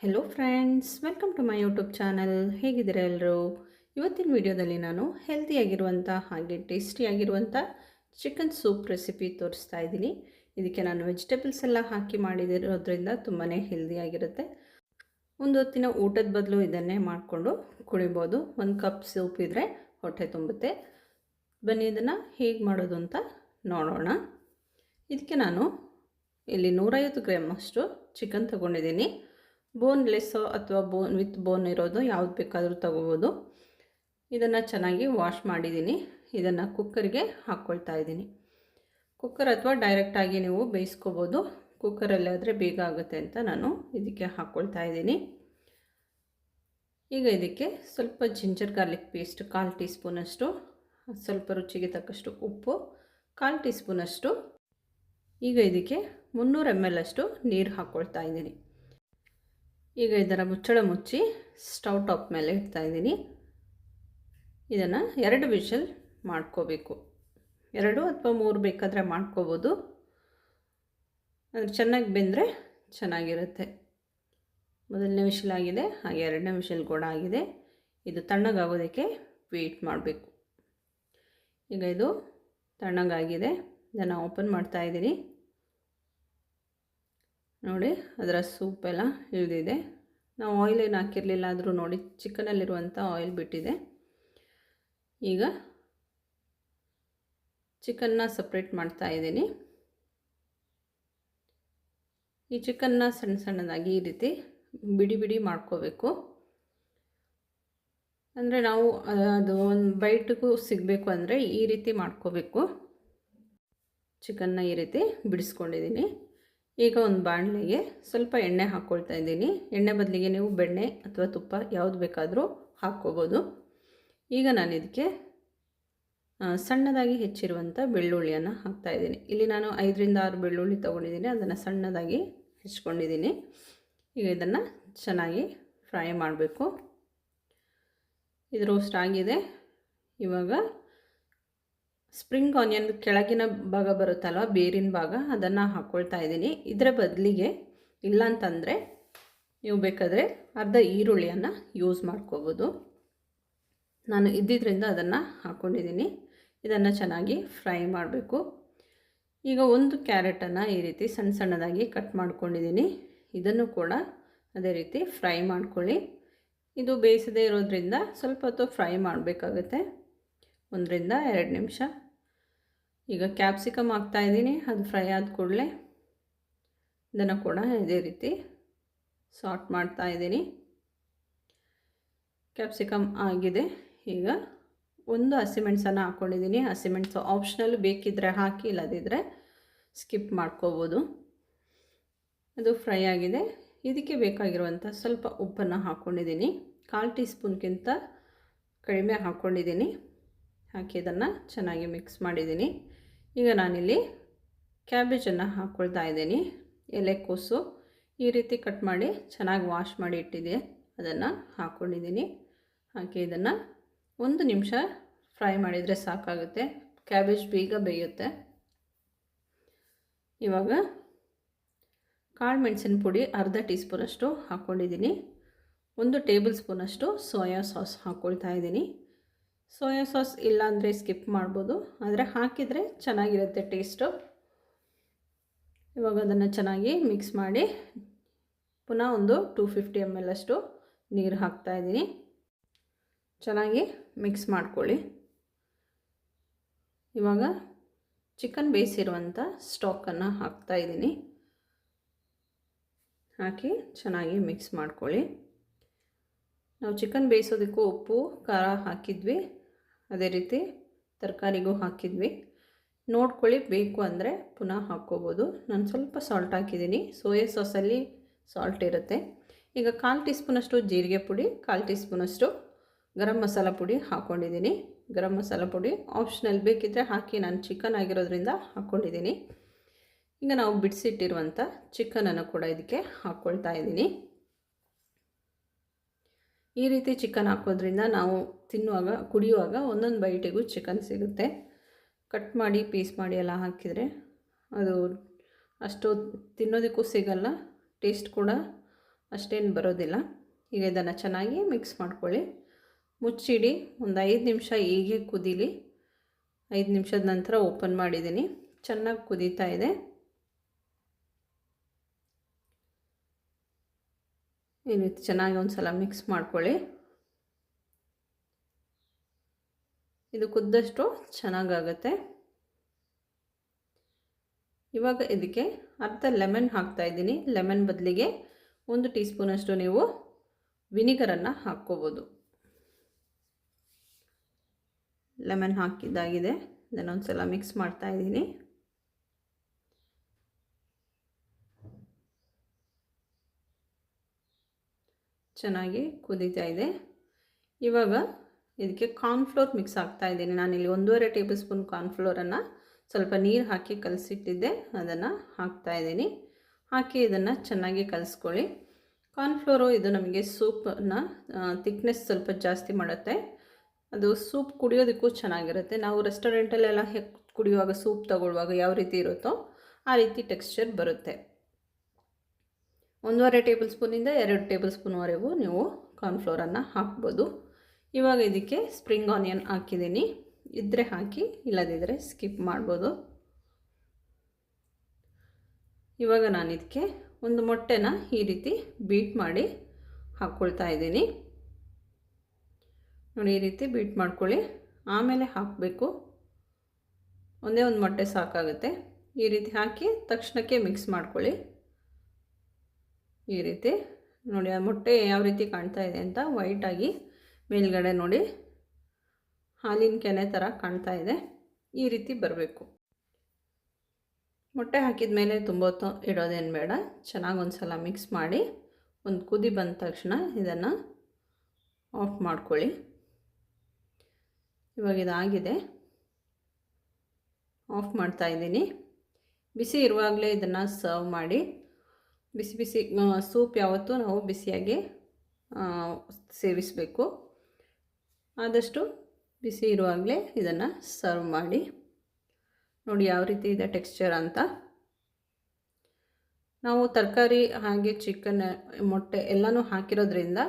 Hello friends, welcome to my YouTube channel. ಹೇಗಿದ್ದೀರಾ ಎಲ್ಲರೂ? ಇವತ್ತಿನ ವಿಡಿಯೋದಲ್ಲಿ ನಾನು ಹೆಲ್ತಿಯಾಗಿರುವಂಥ ಹಾಗೆ ಟೇಸ್ಟಿಯಾಗಿರುವಂಥ ಚಿಕನ್ ಸೂಪ್ ರೆಸಿಪಿ ತೋರಿಸ್ತಾ ಇದ್ದೀನಿ. ಇದಕ್ಕೆ ನಾನು ವೆಜಿಟೇಬಲ್ಸ್ ಎಲ್ಲ ಹಾಕಿ ಮಾಡಿದಿರೋದ್ರಿಂದ ತುಂಬಾ ಹೆಲ್ದಿಯಾಗಿರುತ್ತೆ. ಒಂದು ಹೊತ್ತಿನ ಊಟದ ಬದಲು ಇದನ್ನೇ ಮಾಡಿಕೊಂಡು ಕುಡಿಬೋದು. 1 ಕಪ್ ಸೂಪ್ ಇದ್ದರೆ ಹೊಟ್ಟೆ ತುಂಬುತ್ತೆ. ಬನ್ನಿ ಇದನ್ನು ಹೇಗೆ ಮಾಡೋದು ಅಂತ ನೋಡೋಣ. ಇದಕ್ಕೆ ನಾನು ಇಲ್ಲಿ 150 ಗ್ರಾಮಷ್ಟು ಚಿಕನ್ ತೊಗೊಂಡಿದ್ದೀನಿ. ಬೋನ್ಲೆಸ್ಸು ಅಥವಾ ವಿತ್ ಬೋನ್ ಇರೋದು ಯಾವ್ದು ಬೇಕಾದರೂ ತೊಗೋಬೋದು. ಇದನ್ನು ಚೆನ್ನಾಗಿ ವಾಶ್ ಮಾಡಿದ್ದೀನಿ. ಇದನ್ನು ಕುಕ್ಕರ್ಗೆ ಹಾಕ್ಕೊಳ್ತಾ ಇದ್ದೀನಿ. ಕುಕ್ಕರ್ ಅಥವಾ ಡೈರೆಕ್ಟಾಗಿ ನೀವು ಬೇಯಿಸ್ಕೋಬೋದು. ಕುಕ್ಕರಲ್ಲಿ ಆದರೆ ಬೇಗ ಆಗುತ್ತೆ ಅಂತ ನಾನು ಇದಕ್ಕೆ ಹಾಕ್ಕೊಳ್ತಾ ಇದ್ದೀನಿ. ಈಗ ಇದಕ್ಕೆ ಸ್ವಲ್ಪ ಜಿಂಜರ್ ಗಾರ್ಲಿಕ್ ಪೇಸ್ಟ್ 1/4 ಟೀ ಸ್ಪೂನಷ್ಟು, ಸ್ವಲ್ಪ ರುಚಿಗೆ ತಕ್ಕಷ್ಟು ಉಪ್ಪು, 1/4 ಟೀ ಸ್ಪೂನಷ್ಟು. ಈಗ ಇದಕ್ಕೆ 300 ml ಅಷ್ಟು ನೀರು ಹಾಕ್ಕೊಳ್ತಾ ಇದ್ದೀನಿ. ಈಗ ಇದರ ಮುಚ್ಚಳ ಮುಚ್ಚಿ ಸ್ಟವ್ ಟಾಪ್ ಮೇಲೆ ಇಡ್ತಾ ಇದ್ದೀನಿ. ಇದನ್ನು 2 ವಿಷಲ್ ಮಾಡ್ಕೋಬೇಕು. 2 ಅಥವಾ 3 ಬೇಕಾದರೆ ಮಾಡ್ಕೋಬೋದು. ಚೆನ್ನಾಗಿ ಬೆಂದರೆ ಚೆನ್ನಾಗಿರುತ್ತೆ. ಮೊದಲನೇ ವಿಷಲ್ ಆಗಿದೆ, ಹಾಗೆ 2ನೇ ವಿಷಲ್ ಕೂಡ ಆಗಿದೆ. ಇದು ತಣ್ಣಗಾಗೋದಕ್ಕೆ ವೆಯ್ಟ್ ಮಾಡಬೇಕು. ಈಗ ಇದು ತಣ್ಣಗಾಗಿದೆ. ಇದನ್ನು ಓಪನ್ ಮಾಡ್ತಾ ಇದ್ದೀನಿ. ನೋಡಿ, ಅದರ ಸೂಪೆಲ್ಲ ಇಳಿದಿದೆ. ನಾವು ಆಯಿಲ್ ಏನು ಹಾಕಿರಲಿಲ್ಲ ಆದರೂ ನೋಡಿ ಚಿಕನಲ್ಲಿರುವಂಥ ಆಯಿಲ್ ಬಿಟ್ಟಿದೆ. ಈಗ ಚಿಕನ್ನ ಸಪ್ರೇಟ್ ಮಾಡ್ತಾ ಇದ್ದೀನಿ. ಈ ಚಿಕನ್ನ ಸಣ್ಣ ಸಣ್ಣದಾಗಿ ಈ ರೀತಿ ಬಿಡಿ ಬಿಡಿ ಮಾಡ್ಕೋಬೇಕು. ಅಂದರೆ ನಾವು ಅದು ಒಂದು ಬೈಟಿಗೂ ಸಿಗಬೇಕು ಅಂದರೆ ಈ ರೀತಿ ಮಾಡ್ಕೋಬೇಕು. ಚಿಕನ್ನ ಈ ರೀತಿ ಬಿಡಿಸ್ಕೊಂಡಿದ್ದೀನಿ. ಈಗ ಒಂದು ಬಾಣಲೆಗೆ ಸ್ವಲ್ಪ ಎಣ್ಣೆ ಹಾಕ್ಕೊಳ್ತಾ ಇದ್ದೀನಿ. ಎಣ್ಣೆ ಬದಲಿಗೆ ನೀವು ಬೆಣ್ಣೆ ಅಥವಾ ತುಪ್ಪ ಯಾವುದು ಬೇಕಾದರೂ ಹಾಕ್ಕೋಬೋದು. ಈಗ ನಾನು ಇದಕ್ಕೆ ಸಣ್ಣದಾಗಿ ಹೆಚ್ಚಿರುವಂಥ ಬೆಳ್ಳುಳ್ಳಿಯನ್ನು ಹಾಕ್ತಾಯಿದ್ದೀನಿ. ಇಲ್ಲಿ ನಾನು 5ರಿಂದ 6 ಬೆಳ್ಳುಳ್ಳಿ ತೊಗೊಂಡಿದ್ದೀನಿ. ಅದನ್ನು ಸಣ್ಣದಾಗಿ ಹೆಚ್ಚಿಕೊಂಡಿದ್ದೀನಿ. ಈಗ ಇದನ್ನು ಚೆನ್ನಾಗಿ ಫ್ರೈ ಮಾಡಬೇಕು. ಇದು ರೋಸ್ಟ್ ಆಗಿದೆ. ಇವಾಗ ಸ್ಪ್ರಿಂಗ್ ಆನಿಯನ್ ಕೆಳಗಿನ ಭಾಗ ಬರುತ್ತಲ್ವ, ಬೇರಿನ ಭಾಗ, ಅದನ್ನು ಹಾಕ್ಕೊಳ್ತಾ ಇದ್ದೀನಿ. ಇದರ ಬದಲಿಗೆ ಇಲ್ಲಾಂತಂದರೆ ನೀವು ಬೇಕಾದರೆ ಅರ್ಧ ಈರುಳ್ಳಿಯನ್ನು ಯೂಸ್ ಮಾಡ್ಕೋಬೋದು. ನಾನು ಇದ್ದಿದ್ದರಿಂದ ಅದನ್ನು ಹಾಕ್ಕೊಂಡಿದ್ದೀನಿ. ಇದನ್ನು ಚೆನ್ನಾಗಿ ಫ್ರೈ ಮಾಡಬೇಕು. ಈಗ ಒಂದು ಕ್ಯಾರೆಟನ್ನು ಈ ರೀತಿ ಸಣ್ಣ ಸಣ್ಣದಾಗಿ ಕಟ್ ಮಾಡ್ಕೊಂಡಿದ್ದೀನಿ. ಇದನ್ನು ಕೂಡ ಅದೇ ರೀತಿ ಫ್ರೈ ಮಾಡ್ಕೊಳ್ಳಿ. ಇದು ಬೇಯಿಸದೇ ಇರೋದ್ರಿಂದ ಸ್ವಲ್ಪ ಹೊತ್ತು ಫ್ರೈ ಮಾಡಬೇಕಾಗುತ್ತೆ, 1ರಿಂದ 2 ನಿಮಿಷ. ಈಗ ಕ್ಯಾಪ್ಸಿಕಮ್ ಹಾಕ್ತಾಯಿದ್ದೀನಿ. ಅದು ಫ್ರೈ ಆದ ಕೂಡಲೇ ಇದನ್ನು ಕೂಡ ಇದೇ ರೀತಿ ಸಾಟ್ ಮಾಡ್ತಾ ಇದ್ದೀನಿ. ಕ್ಯಾಪ್ಸಿಕಮ್ ಆಗಿದೆ. ಈಗ ಒಂದು ಹಸಿಮೆಣಸನ್ನು ಹಾಕ್ಕೊಂಡಿದ್ದೀನಿ. ಹಸಿಮೆಣಸು ಆಪ್ಷನಲ್, ಬೇಕಿದ್ದರೆ ಹಾಕಿ, ಇಲ್ಲದಿದ್ದರೆ ಸ್ಕಿಪ್ ಮಾಡ್ಕೋಬೋದು. ಅದು ಫ್ರೈ ಆಗಿದೆ. ಇದಕ್ಕೆ ಬೇಕಾಗಿರುವಂಥ ಸ್ವಲ್ಪ ಉಪ್ಪನ್ನು ಹಾಕ್ಕೊಂಡಿದ್ದೀನಿ. 1/4 ಟೀ ಸ್ಪೂನ್ಗಿಂತ ಕಡಿಮೆ ಹಾಕ್ಕೊಂಡಿದ್ದೀನಿ. ಹಾಕಿ ಇದನ್ನು ಚೆನ್ನಾಗಿ ಮಿಕ್ಸ್ ಮಾಡಿದ್ದೀನಿ. ಈಗ ನಾನಿಲ್ಲಿ ಕ್ಯಾಬೇಜನ್ನು ಹಾಕ್ಕೊಳ್ತಾ ಇದ್ದೀನಿ. ಎಲೆಕೋಸು ಈ ರೀತಿ ಕಟ್ ಮಾಡಿ ಚೆನ್ನಾಗಿ ವಾಶ್ ಮಾಡಿ ಇಟ್ಟಿದೆ, ಅದನ್ನು ಹಾಕ್ಕೊಂಡಿದ್ದೀನಿ. ಹಾಕಿ ಇದನ್ನು 1 ನಿಮಿಷ ಫ್ರೈ ಮಾಡಿದರೆ ಸಾಕಾಗುತ್ತೆ. ಕ್ಯಾಬೇಜ್ ಬೇಗ ಬೇಯುತ್ತೆ. ಇವಾಗ ಕಾಳು ಮೆಣಸಿನ ಪುಡಿ ಅರ್ಧ ಟೀ ಸ್ಪೂನಷ್ಟು ಹಾಕ್ಕೊಂಡಿದ್ದೀನಿ. 1 ಟೇಬಲ್ ಸ್ಪೂನಷ್ಟು ಸೋಯಾ ಸಾಸ್ ಹಾಕ್ಕೊಳ್ತಾ ಇದ್ದೀನಿ. ಸೋಯಾ ಸಾಸ್ ಇಲ್ಲಾಂದರೆ ಸ್ಕಿಪ್ ಮಾಡ್ಬೋದು, ಆದರೆ ಹಾಕಿದರೆ ಚೆನ್ನಾಗಿರುತ್ತೆ ಟೇಸ್ಟು. ಇವಾಗ ಅದನ್ನು ಚೆನ್ನಾಗಿ ಮಿಕ್ಸ್ ಮಾಡಿ ಪುನಃ ಒಂದು 250 ml ಅಷ್ಟು ನೀರು ಹಾಕ್ತಾಯಿದ್ದೀನಿ. ಚೆನ್ನಾಗಿ ಮಿಕ್ಸ್ ಮಾಡ್ಕೊಳ್ಳಿ. ಇವಾಗ ಚಿಕನ್ ಬೇಯಿಸಿರುವಂಥ ಸ್ಟಾಕನ್ನು ಹಾಕ್ತಾಯಿದ್ದೀನಿ. ಹಾಕಿ ಚೆನ್ನಾಗಿ ಮಿಕ್ಸ್ ಮಾಡ್ಕೊಳ್ಳಿ. ನಾವು ಚಿಕನ್ ಬೇಯಿಸೋದಕ್ಕೂ ಉಪ್ಪು ಖಾರ ಹಾಕಿದ್ವಿ, ಅದೇ ರೀತಿ ತರಕಾರಿಗೂ ಹಾಕಿದ್ವಿ. ನೋಡ್ಕೊಳ್ಳಿ, ಬೇಕು ಅಂದರೆ ಪುನಃ ಹಾಕ್ಕೋಬೋದು. ನಾನು ಸ್ವಲ್ಪ ಸಾಲ್ಟ್ ಹಾಕಿದ್ದೀನಿ. ಸೋಯಾ ಸಾಸಲ್ಲಿ ಸಾಲ್ಟ್ ಇರುತ್ತೆ. ಈಗ 1/4 ಟೀ ಸ್ಪೂನಷ್ಟು ಜೀರಿಗೆ ಪುಡಿ, 1/4 ಟೀ ಸ್ಪೂನಷ್ಟು ಗರಂ ಮಸಾಲ ಪುಡಿ ಹಾಕ್ಕೊಂಡಿದ್ದೀನಿ. ಗರಂ ಮಸಾಲ ಪುಡಿ ಆಪ್ಷನಲ್, ಬೇಕಿದ್ದರೆ ಹಾಕಿ. ನಾನು ಚಿಕನ್ ಆಗಿರೋದ್ರಿಂದ ಹಾಕ್ಕೊಂಡಿದ್ದೀನಿ. ಈಗ ನಾವು ಬಿಡಿಸಿಟ್ಟಿರುವಂಥ ಚಿಕನನ್ನು ಕೂಡ ಇದಕ್ಕೆ ಹಾಕ್ಕೊಳ್ತಾ ಇದ್ದೀನಿ. ಈ ರೀತಿ ಚಿಕನ್ ಹಾಕೋದ್ರಿಂದ ನಾವು ತಿನ್ನುವಾಗ, ಕುಡಿಯುವಾಗ ಒಂದೊಂದು ಬೈಟಿಗೂ ಚಿಕನ್ ಸಿಗುತ್ತೆ. ಕಟ್ ಮಾಡಿ ಪೀಸ್ ಮಾಡಿ ಎಲ್ಲ ಹಾಕಿದರೆ ಅದು ಅಷ್ಟು ತಿನ್ನೋದಕ್ಕೂ ಸಿಗಲ್ಲ, ಟೇಸ್ಟ್ ಕೂಡ ಅಷ್ಟೇನು ಬರೋದಿಲ್ಲ. ಈಗ ಇದನ್ನು ಚೆನ್ನಾಗಿ ಮಿಕ್ಸ್ ಮಾಡ್ಕೊಳ್ಳಿ. ಮುಚ್ಚಿಡಿ, ಒಂದು 5 ನಿಮಿಷ ಹೀಗೆ ಕುದೀಲಿ. 5 ನಿಮಿಷದ ನಂತರ ಓಪನ್ ಮಾಡಿದ್ದೀನಿ. ಚೆನ್ನಾಗಿ ಕುದೀತಾ ಇದೆ. ಈ ರೀತಿ ಚೆನ್ನಾಗಿ ಒಂದು ಸಲ ಮಿಕ್ಸ್ ಮಾಡ್ಕೊಳ್ಳಿ. ಇದು ಕುದ್ದಷ್ಟು ಚೆನ್ನಾಗಾಗುತ್ತೆ. ಇವಾಗ ಇದಕ್ಕೆ ಅರ್ಧ ಲೆಮನ್ ಹಾಕ್ತಾಯಿದ್ದೀನಿ. ಲೆಮನ್ ಬದಲಿಗೆ 1 ಟೀ ಸ್ಪೂನಷ್ಟು ನೀವು ವಿನಿಗರನ್ನು ಹಾಕ್ಕೋಬೋದು. ಲೆಮನ್ ಹಾಕಿದ್ದಾಗಿದೆ. ಇದನ್ನೊಂದು ಸಲ ಮಿಕ್ಸ್ ಮಾಡ್ತಾಯಿದ್ದೀನಿ. ಚೆನ್ನಾಗಿ ಕುದೀತಾ ಇದೆ. ಇವಾಗ ಇದಕ್ಕೆ ಕಾರ್ನ್ಫ್ಲೋರ್ ಮಿಕ್ಸ್ ಹಾಕ್ತಾಯಿದ್ದೀನಿ. ನಾನಿಲ್ಲಿ 1.5 ಟೇಬಲ್ ಸ್ಪೂನ್ ಕಾರ್ನ್ಫ್ಲೋರನ್ನು ಸ್ವಲ್ಪ ನೀರು ಹಾಕಿ ಕಲಸಿಟ್ಟಿದ್ದೆ, ಅದನ್ನು ಹಾಕ್ತಾಯಿದ್ದೀನಿ. ಹಾಕಿ ಇದನ್ನು ಚೆನ್ನಾಗಿ ಕಲಿಸ್ಕೊಳ್ಳಿ. ಕಾರ್ನ್ಫ್ಲೋರು ಇದು ನಮಗೆ ಸೂಪನ್ನು ಥಿಕ್ನೆಸ್ ಸ್ವಲ್ಪ ಜಾಸ್ತಿ ಮಾಡುತ್ತೆ. ಅದು ಸೂಪ್ ಕುಡಿಯೋದಕ್ಕೂ ಚೆನ್ನಾಗಿರುತ್ತೆ. ನಾವು ರೆಸ್ಟೋರೆಂಟಲ್ಲೆಲ್ಲ ಕುಡಿಯುವಾಗ ಸೂಪ್ ತಗೊಳ್ಳುವಾಗ ಯಾವ ರೀತಿ ಇರುತ್ತೋ ಆ ರೀತಿ ಟೆಕ್ಸ್ಚರ್ ಬರುತ್ತೆ. 1.5 ಟೇಬಲ್ ಸ್ಪೂನಿಂದ 2 ಟೇಬಲ್ ಸ್ಪೂನ್ವರೆಗೂ ನೀವು ಕಾರ್ನ್ಫ್ಲೋರನ್ನು ಹಾಕ್ಬೋದು. ಇವಾಗ ಇದಕ್ಕೆ ಸ್ಪ್ರಿಂಗ್ ಆನಿಯನ್ ಹಾಕಿದ್ದೀನಿ. ಇದ್ದರೆ ಹಾಕಿ, ಇಲ್ಲದಿದ್ದರೆ ಸ್ಕಿಪ್ ಮಾಡ್ಬೋದು. ಇವಾಗ ನಾನು ಇದಕ್ಕೆ ಒಂದು ಮೊಟ್ಟೆನ ಈ ರೀತಿ ಬೀಟ್ ಮಾಡಿ ಹಾಕ್ಕೊಳ್ತಾ ಇದ್ದೀನಿ. ನೋಡಿ, ಈ ರೀತಿ ಬೀಟ್ ಮಾಡ್ಕೊಳ್ಳಿ. ಆಮೇಲೆ ಹಾಕಬೇಕು. ಒಂದೇ ಒಂದು ಮೊಟ್ಟೆ ಸಾಕಾಗುತ್ತೆ. ಈ ರೀತಿ ಹಾಕಿ ತಕ್ಷಣಕ್ಕೆ ಮಿಕ್ಸ್ ಮಾಡ್ಕೊಳ್ಳಿ. ಈ ರೀತಿ ನೋಡಿ, ಆ ಮೊಟ್ಟೆ ಯಾವ ರೀತಿ ಕಾಣ್ತಾ ಇದೆ ಅಂತ ವೈಟಾಗಿ ಮೇಲ್ಗಡೆ ನೋಡಿ ಹಾಲಿನ ಕೆನೆ ಥರ ಕಾಣ್ತಾ ಇದೆ. ಈ ರೀತಿ ಬರಬೇಕು. ಮೊಟ್ಟೆ ಹಾಕಿದ ಮೇಲೆ ತುಂಬ ಹೊತ್ತು ಇಡೋದೇನು ಬೇಡ. ಚೆನ್ನಾಗಿ ಒಂದು ಸಲ ಮಿಕ್ಸ್ ಮಾಡಿ ಒಂದು ಕುದಿ ಬಂದ ತಕ್ಷಣ ಇದನ್ನು ಆಫ್ ಮಾಡ್ಕೊಳ್ಳಿ. ಇವಾಗ ಇದಾಗಿದೆ, ಆಫ್ ಮಾಡ್ತಾ ಇದ್ದೀನಿ. ಬಿಸಿ ಇರುವಾಗಲೇ ಇದನ್ನು ಸರ್ವ್ ಮಾಡಿ. ಬಿಸಿ ಬಿಸಿ ಸೂಪ್ ಯಾವತ್ತೂ ನಾವು ಬಿಸಿಯಾಗಿ ಸೇವಿಸಬೇಕು. ಆದಷ್ಟು ಬಿಸಿ ಇರುವಾಗಲೇ ಇದನ್ನು ಸರ್ವ್ ಮಾಡಿ. ನೋಡಿ ಯಾವ ರೀತಿ ಇದೆ ಟೆಕ್ಸ್ಚರ್ ಅಂತ. ನಾವು ತರಕಾರಿ ಹಾಗೆ ಚಿಕನ್, ಮೊಟ್ಟೆ ಎಲ್ಲನೂ ಹಾಕಿರೋದ್ರಿಂದ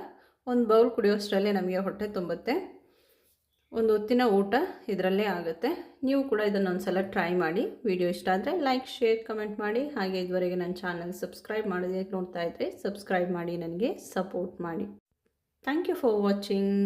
ಒಂದು ಬೌಲ್ ಕುಡಿಯೋಷ್ಟರಲ್ಲೇ ನಮಗೆ ಹೊಟ್ಟೆ ತುಂಬುತ್ತೆ. ಒಂದು ಹೊತ್ತಿನ ಊಟ ಇದರಲ್ಲೇ ಆಗುತ್ತೆ. ನೀವು ಕೂಡ ಇದನ್ನೊಂದು ಸಲ ಟ್ರೈ ಮಾಡಿ. ವಿಡಿಯೋ ಇಷ್ಟ ಆದರೆ ಲೈಕ್, ಶೇರ್, ಕಮೆಂಟ್ ಮಾಡಿ. ಹಾಗೆ ಇದುವರೆಗೆ ನನ್ನ ಚಾನಲ್ ಸಬ್ಸ್ಕ್ರೈಬ್ ಮಾಡೋದೇ ನೋಡ್ತಾ ಇದ್ದರೆ ಸಬ್ಸ್ಕ್ರೈಬ್ ಮಾಡಿ, ನನಗೆ ಸಪೋರ್ಟ್ ಮಾಡಿ. Thank you for watching.